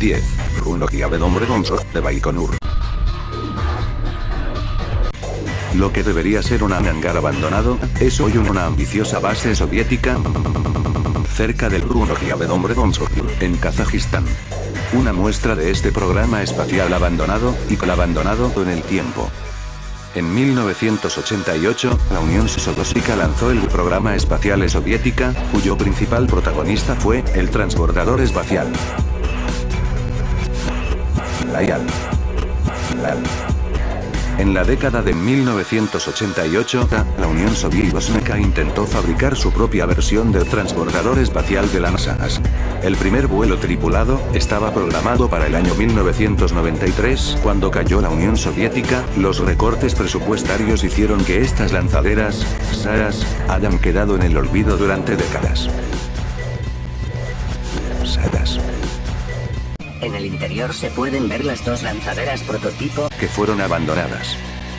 10. Runokiabedomredonso, de Baikonur. Lo que debería ser un hangar abandonado, es hoy una ambiciosa base soviética cerca del Runokiabedomredonso, en Kazajistán. Una muestra de este programa espacial abandonado en el tiempo. En 1988, la Unión Soviética lanzó el programa espacial soviética, cuyo principal protagonista fue el transbordador espacial Lyell. En la década de 1988, la Unión Soviética intentó fabricar su propia versión del transbordador espacial de la NASA. El primer vuelo tripulado estaba programado para el año 1993. Cuando cayó la Unión Soviética, los recortes presupuestarios hicieron que estas lanzaderas, SARAS, hayan quedado en el olvido durante décadas. SARAS. En el interior se pueden ver las dos lanzaderas prototipo que fueron abandonadas.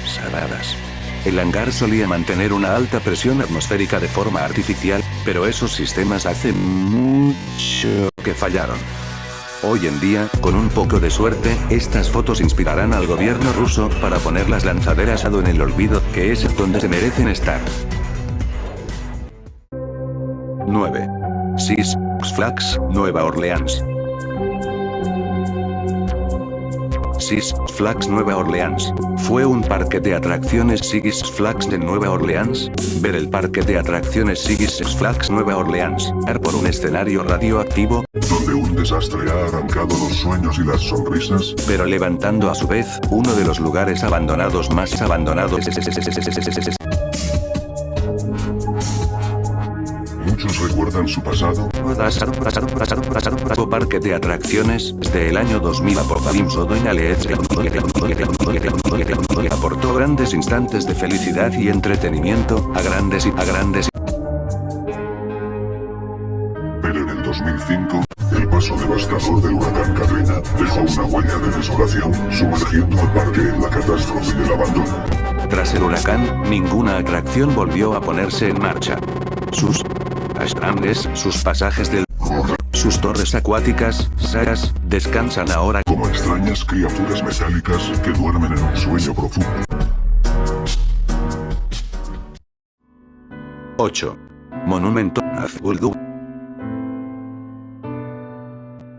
SARAS. El hangar solía mantener una alta presión atmosférica de forma artificial, pero esos sistemas hace mucho que fallaron. Hoy en día, con un poco de suerte, estas fotos inspirarán al gobierno ruso para poner las lanzaderas en el olvido, que es donde se merecen estar. 9. Six Flags, Nueva Orleans. Six Flags Nueva Orleans. Fue un parque de atracciones Six Flags de Nueva Orleans. Ver el parque de atracciones Six Flags Nueva Orleans, por un escenario radioactivo, donde un desastre ha arrancado los sueños y las sonrisas, pero levantando a su vez, uno de los lugares abandonados más abandonados. Muchos recuerdan su pasado. Parque de atracciones, desde el año 2000 aportó grandes instantes de felicidad y entretenimiento, a grandes. Pero en el 2005, el paso devastador del huracán Katrina dejó una huella de desolación, sumergiendo al parque en la catástrofe del abandono. Tras el huracán, ninguna atracción volvió a ponerse en marcha. Sus grandes, sus pasajes del sus torres acuáticas, SARAS, descansan ahora como extrañas criaturas metálicas que duermen en un sueño profundo. 8. Monumento Azduldú.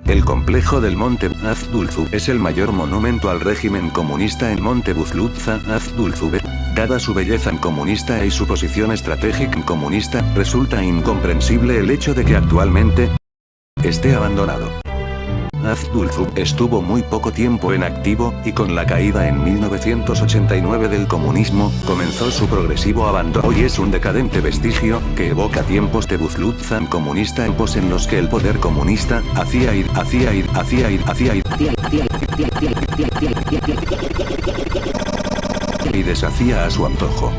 El complejo del Monte Azduldú es el mayor monumento al régimen comunista en Monte Buzlutza, Azduldú. Dada su belleza comunista y su posición estratégica comunista, resulta incomprensible el hecho de que actualmente esté abandonado. Azduldú estuvo muy poco tiempo en activo, y con la caída en 1989 del comunismo, comenzó su progresivo abandono. Hoy es un decadente vestigio, que evoca tiempos de Buzlutza comunista, en los que el poder comunista hacía ir y deshacía a su antojo.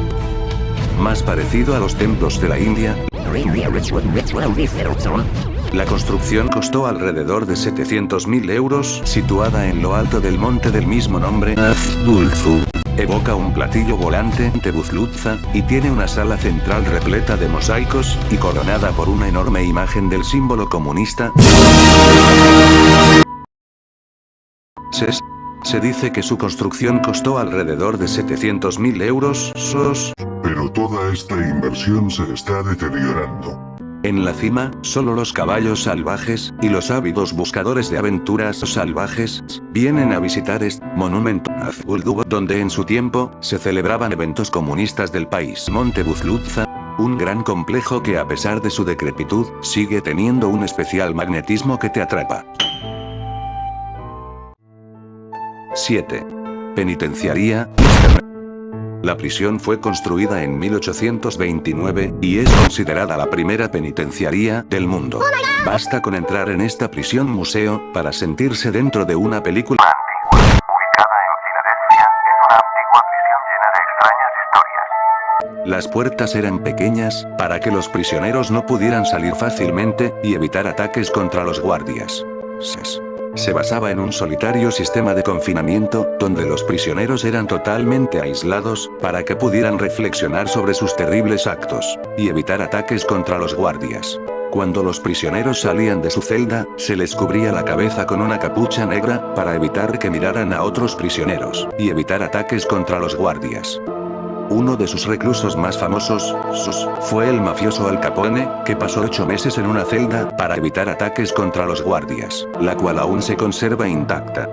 Más parecido a los templos de la India. La construcción costó alrededor de 700.000 euros, situada en lo alto del monte del mismo nombre, Azduldú. Evoca un platillo volante de Buzlutza, y tiene una sala central repleta de mosaicos, y coronada por una enorme imagen del símbolo comunista. Se dice que su construcción costó alrededor de 700.000 euros, pero toda esta inversión se está deteriorando. En la cima, solo los caballos salvajes, y los ávidos buscadores de aventuras salvajes, vienen a visitar este monumento Azduldú, donde en su tiempo, se celebraban eventos comunistas del país. Monte Buzlutza, un gran complejo que a pesar de su decrepitud, sigue teniendo un especial magnetismo que te atrapa. 7. Penitenciaría. La prisión fue construida en 1829, y es considerada la primera penitenciaría del mundo. Basta con entrar en esta prisión museo, para sentirse dentro de una película antigua. Ubicada en Filadelfia, es una antigua prisión llena de extrañas historias. Las puertas eran pequeñas, para que los prisioneros no pudieran salir fácilmente, y evitar ataques contra los guardias. Se basaba en un solitario sistema de confinamiento, donde los prisioneros eran totalmente aislados, para que pudieran reflexionar sobre sus terribles actos, y evitar ataques contra los guardias. Cuando los prisioneros salían de su celda, se les cubría la cabeza con una capucha negra, para evitar que miraran a otros prisioneros, y evitar ataques contra los guardias. Uno de sus reclusos más famosos, fue el mafioso Al Capone, que pasó 8 meses en una celda, para evitar ataques contra los guardias, la cual aún se conserva intacta.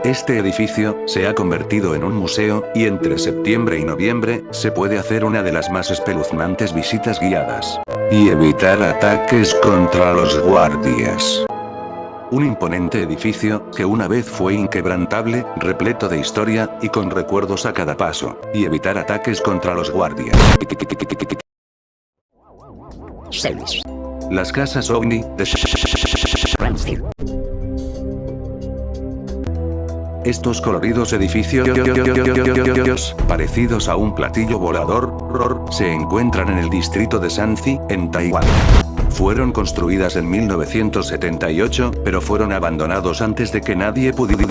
Este edificio, se ha convertido en un museo, y entre septiembre y noviembre, se puede hacer una de las más espeluznantes visitas guiadas. Y evitar ataques contra los guardias. Un imponente edificio, que una vez fue inquebrantable, repleto de historia, y con recuerdos a cada paso. Y evitar ataques contra los guardias. 6. Las casas OVNI de Ramsfield. Estos coloridos edificios, parecidos a un platillo volador, se encuentran en el distrito de Shanxi, en Taiwán. Fueron construidas en 1978, pero fueron abandonados antes de que nadie pudiera.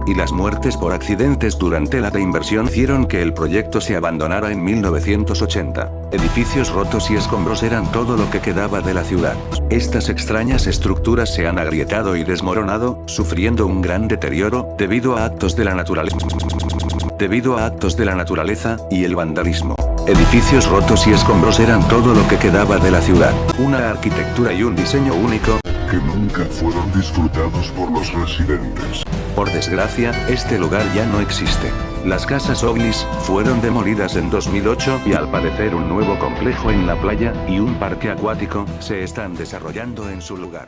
Y las muertes por accidentes durante la reinversión hicieron que el proyecto se abandonara en 1980. Edificios rotos y escombros eran todo lo que quedaba de la ciudad. Estas extrañas estructuras se han agrietado y desmoronado, sufriendo un gran deterioro, debido a actos de la naturaleza, y el vandalismo. Edificios rotos y escombros eran todo lo que quedaba de la ciudad. Una arquitectura y un diseño único, que nunca fueron disfrutados por los residentes. Por desgracia, este lugar ya no existe. Las casas OVNIs fueron demolidas en 2008 y al parecer un nuevo complejo en la playa y un parque acuático se están desarrollando en su lugar.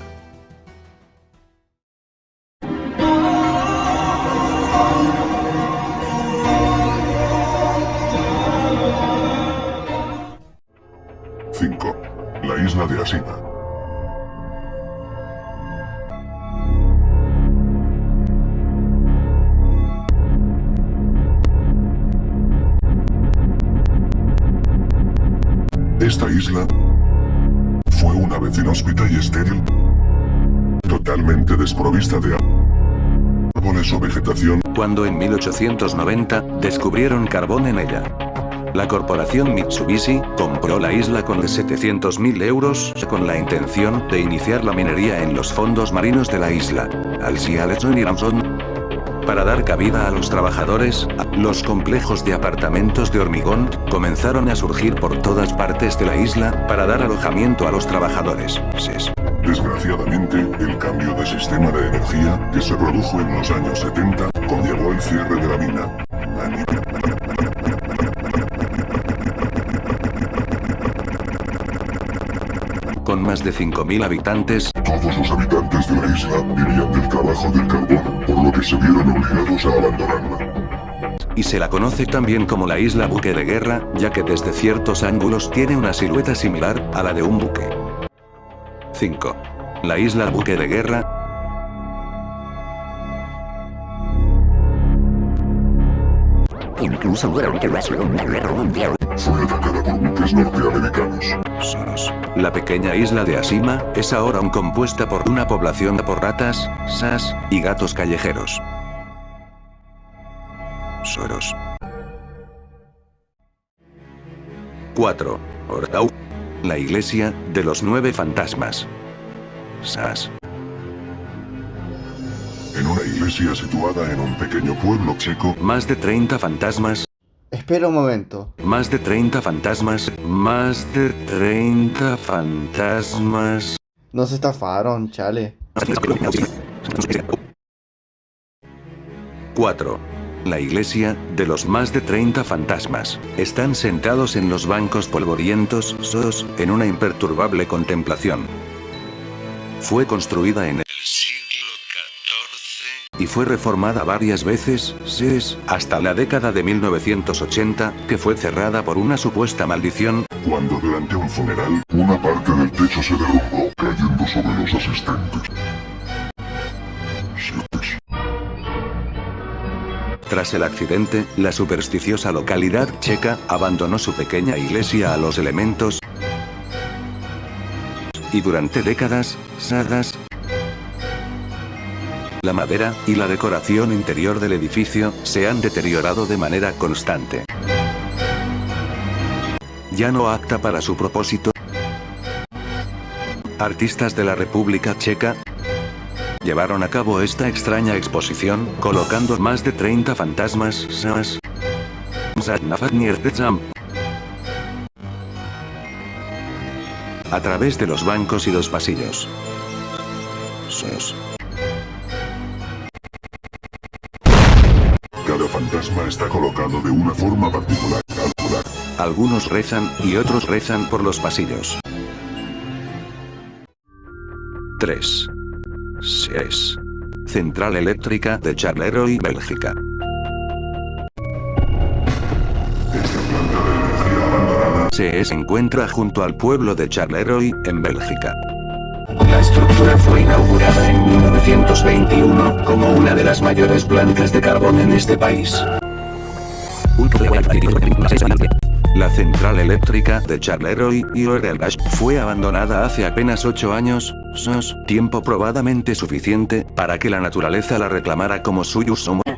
La isla de Ashima. Esta isla fue una vez inhóspita y estéril, totalmente desprovista de árboles o vegetación, cuando en 1890 descubrieron carbón en ella. La corporación Mitsubishi compró la isla con de 700.000 euros con la intención de iniciar la minería en los fondos marinos de la isla. Para dar cabida a los trabajadores, los complejos de apartamentos de hormigón comenzaron a surgir por todas partes de la isla para dar alojamiento a los trabajadores. Desgraciadamente, el cambio de sistema de energía que se produjo en los años 70 conllevó el cierre de la mina. Con más de 5.000 habitantes, todos los habitantes de la isla vivían del trabajo del carbón, por lo que se vieron obligados a abandonarla. Y se la conoce también como la isla buque de guerra, ya que desde ciertos ángulos tiene una silueta similar a la de un buque. 5. La isla buque de guerra. Incluso durante la Segunda Guerra Mundial. Fue atacada por buques norteamericanos. Soros. La pequeña isla de Ashima es ahora compuesta por una población por ratas, sas y gatos callejeros. Soros. 4. Ortau. La iglesia de los 9 fantasmas. Sas. En una iglesia situada en un pequeño pueblo checo, Más de 30 fantasmas. Espera un momento. Más de 30 fantasmas. Más de 30 fantasmas. Nos estafaron, chale. 4. La iglesia de los más de 30 fantasmas. Están sentados en los bancos polvorientos, en una imperturbable contemplación. Fue construida en el siglo XIV y fue reformada varias veces, hasta la década de 1980, que fue cerrada por una supuesta maldición, cuando durante un funeral, una parte del techo se derrumbó, cayendo sobre los asistentes. Tras el accidente, la supersticiosa localidad checa abandonó su pequeña iglesia a los elementos y durante décadas, la madera y la decoración interior del edificio se han deteriorado de manera constante. ya no apta para su propósito. Artistas de la República Checa llevaron a cabo esta extraña exposición, colocando más de 30 fantasmas a través de los bancos y los pasillos. Cada fantasma está colocado de una forma particular. Algunos rezan, y otros rezan por los pasillos. 3. 6. Central Eléctrica de Charleroi, Bélgica. Se encuentra junto al pueblo de Charleroi, en Bélgica. La estructura fue inaugurada en 1921, como una de las mayores plantas de carbón en este país. La central eléctrica de Charleroi y Oerelgast fue abandonada hace apenas 8 años, tiempo probadamente suficiente para que la naturaleza la reclamara como suyo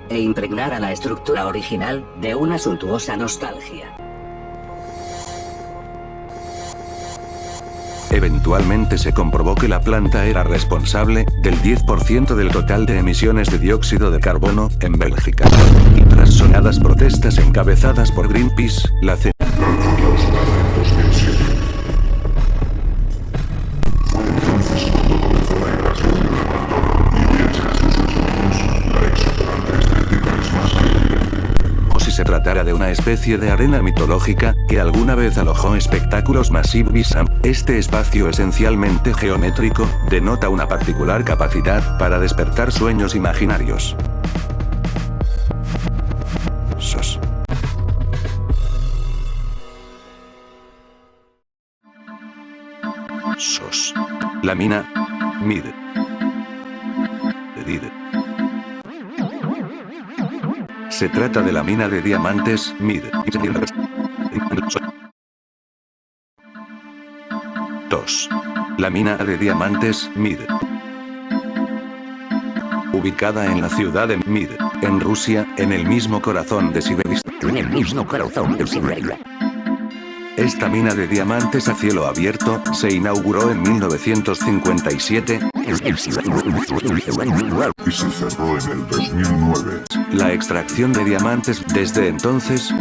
e impregnara la estructura original de una suntuosa nostalgia. Eventualmente se comprobó que la planta era responsable del 10% del total de emisiones de dióxido de carbono en Bélgica. Y tras sonadas protestas encabezadas por Greenpeace, la se tratara de una especie de arena mitológica, que alguna vez alojó espectáculos masivos. Este espacio esencialmente geométrico, denota una particular capacidad para despertar sueños imaginarios. La mina Mir. Se trata de la mina de diamantes Mir. 2. La mina de diamantes Mir. Ubicada en la ciudad de Mir, en Rusia, en el mismo corazón de Siberia. Esta mina de diamantes a cielo abierto se inauguró en 1957 y se cerró en el 2009. La extracción de diamantes desde entonces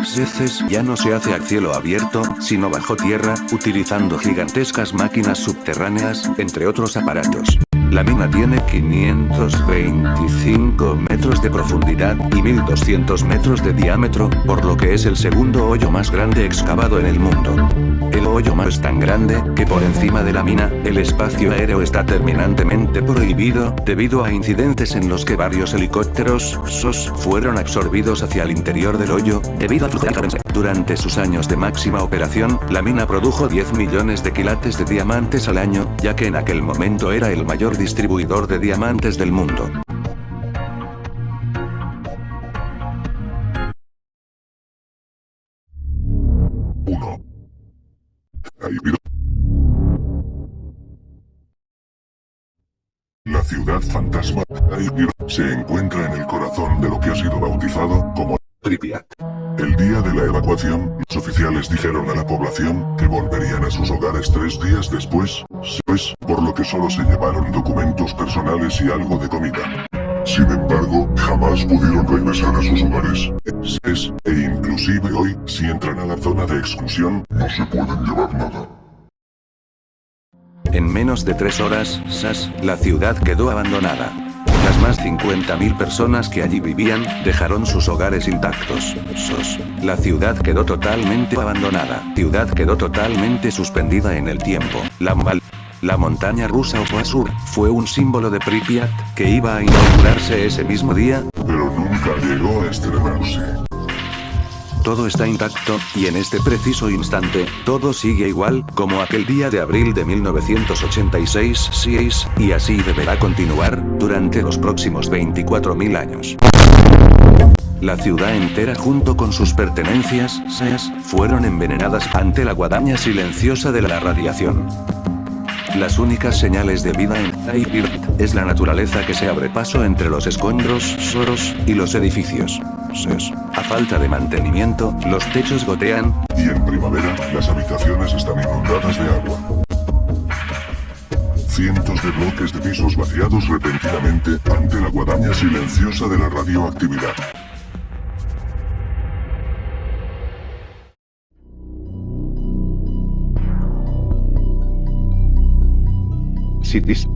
ya no se hace a cielo abierto, sino bajo tierra, utilizando gigantescas máquinas subterráneas, entre otros aparatos. La mina tiene 525 metros de profundidad y 1200 metros de diámetro, por lo que es el segundo hoyo más grande excavado en el mundo. El hoyo más es tan grande, que por encima de la mina, el espacio aéreo está terminantemente prohibido, debido a incidentes en los que varios helicópteros, fueron absorbidos hacia el interior del hoyo, debido a flujo de carbono. Durante sus años de máxima operación, la mina produjo 10 millones de quilates de diamantes al año, ya que en aquel momento era el mayor distribuidor de diamantes del mundo. La ciudad fantasma se encuentra en el corazón de lo que ha sido bautizado como Pripyat. El día de la evacuación, los oficiales dijeron a la población que volverían a sus hogares 3 días después, por lo que solo se llevaron documentos personales y algo de comida. Sin embargo, jamás pudieron regresar a sus hogares. E inclusive hoy, si entran a la zona de exclusión, no se pueden llevar nada. En menos de 3 horas, la ciudad quedó abandonada. Las más 50.000 personas que allí vivían, dejaron sus hogares intactos. La ciudad quedó totalmente abandonada. Ciudad quedó totalmente suspendida en el tiempo. La montaña rusa Ophasur fue un símbolo de Pripyat, que iba a inaugurarse ese mismo día, pero nunca llegó a estrenarse. Todo está intacto, y en este preciso instante, todo sigue igual, como aquel día de abril de 1986, y así deberá continuar, durante los próximos 24.000 años. La ciudad entera junto con sus pertenencias, fueron envenenadas ante la guadaña silenciosa de la radiación. Las únicas señales de vida en Pripyat es la naturaleza que se abre paso entre los escombros, y los edificios. meses. A falta de mantenimiento, los techos gotean. Y en primavera, las habitaciones están inundadas de agua. Cientos de bloques de pisos vaciados repentinamente ante la guadaña silenciosa de la radioactividad. Cities.